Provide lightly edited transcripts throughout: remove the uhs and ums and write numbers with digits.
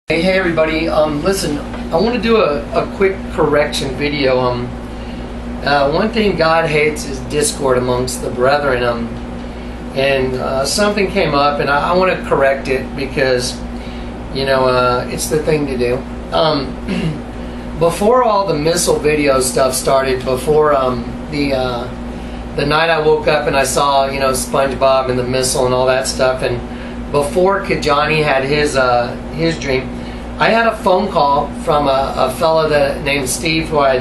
Hey everybody, listen, I want to do a quick correction video. One thing God hates is discord amongst the brethren, and something came up, and I want to correct it because, it's the thing to do. Before all the missile video stuff started, before the night I woke up and I saw, SpongeBob and the missile and all that stuff, and before Kajani had his dream, I had a phone call from a fellow named Steve who I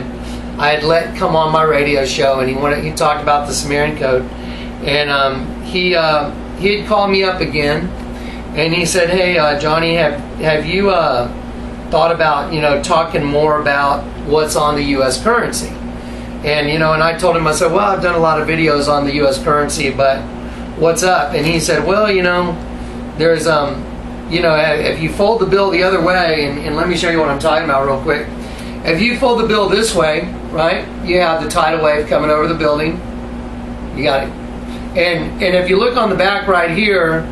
had let come on my radio show, and he talked about the Sumerian code, and he had called me up again, and he said, "Hey Johnny, have you thought about talking more about what's on the U.S. currency?" And and I told him, I said, "Well, I've done a lot of videos on the U.S. currency, but what's up?" And he said, "Well, there's if you fold the bill the other way," and let me show you what I'm talking about real quick. If you fold the bill this way, right, you have the tidal wave coming over the building. You got it. And if you look on the back right here,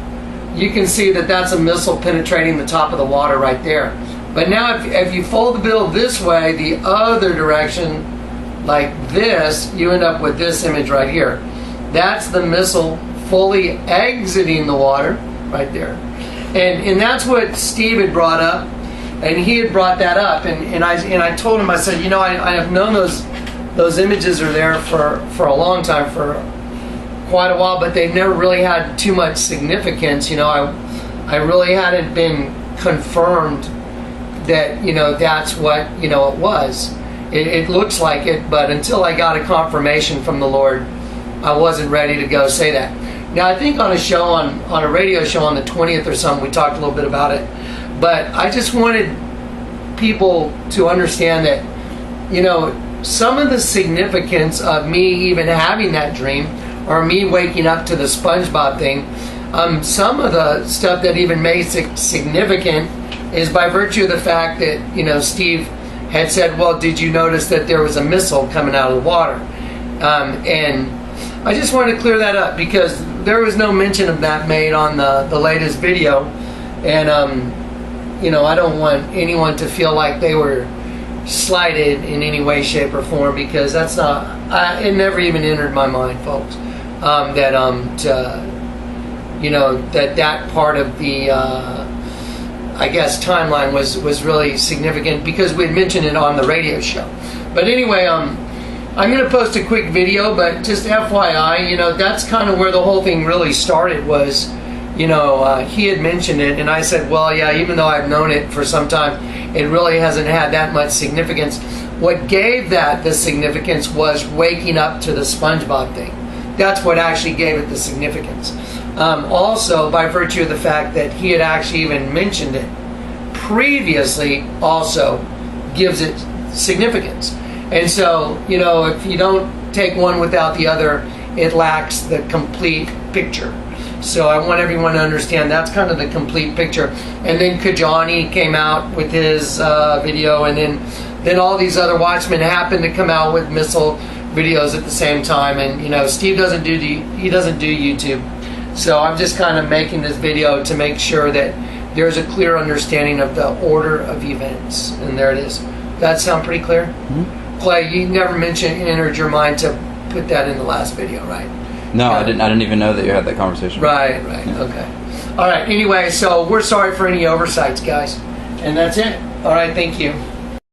you can see that that's a missile penetrating the top of the water right there. But now if you fold the bill this way, the other direction, like this, you end up with this image right here. That's the missile fully exiting the water right there. And that's what Steve had brought up, and he had brought that up, and I told him, I said, I have known those images are there for a long time, for quite a while, but they've never really had too much significance. I really hadn't been confirmed that that's what it was. It looks like it, but until I got a confirmation from the Lord, I wasn't ready to go say that. Now, I think on a radio show on the 20th or something, we talked a little bit about it. But I just wanted people to understand that, some of the significance of me even having that dream, or me waking up to the SpongeBob thing, some of the stuff that even makes it significant is by virtue of the fact that, Steve had said, "Well, did you notice that there was a missile coming out of the water?" And I just wanted to clear that up because there was no mention of that made on the latest video, and I don't want anyone to feel like they were slighted in any way, shape, or form, because that's not. It never even entered my mind, folks, that part of the I guess timeline was really significant because we had mentioned it on the radio show. But anyway, I'm going to post a quick video, but just FYI, that's kind of where the whole thing really started was, he had mentioned it, and I said, well, yeah, even though I've known it for some time, it really hasn't had that much significance. What gave that the significance was waking up to the SpongeBob thing. That's what actually gave it the significance. Also, by virtue of the fact that he had actually even mentioned it previously, also gives it significance. And so, if you don't take one without the other, it lacks the complete picture. So I want everyone to understand that's kind of the complete picture. And then Kajani came out with his video, and then all these other watchmen happened to come out with missile videos at the same time. And Steve doesn't do YouTube, so I'm just kind of making this video to make sure that there's a clear understanding of the order of events. And there it is. Does that sound pretty clear? Mm-hmm. Clay, you never entered your mind to put that in the last video, right? No, I didn't even know that you had that conversation. Right, yeah. Okay. All right, anyway, so we're sorry for any oversights, guys. And that's it. All right, thank you.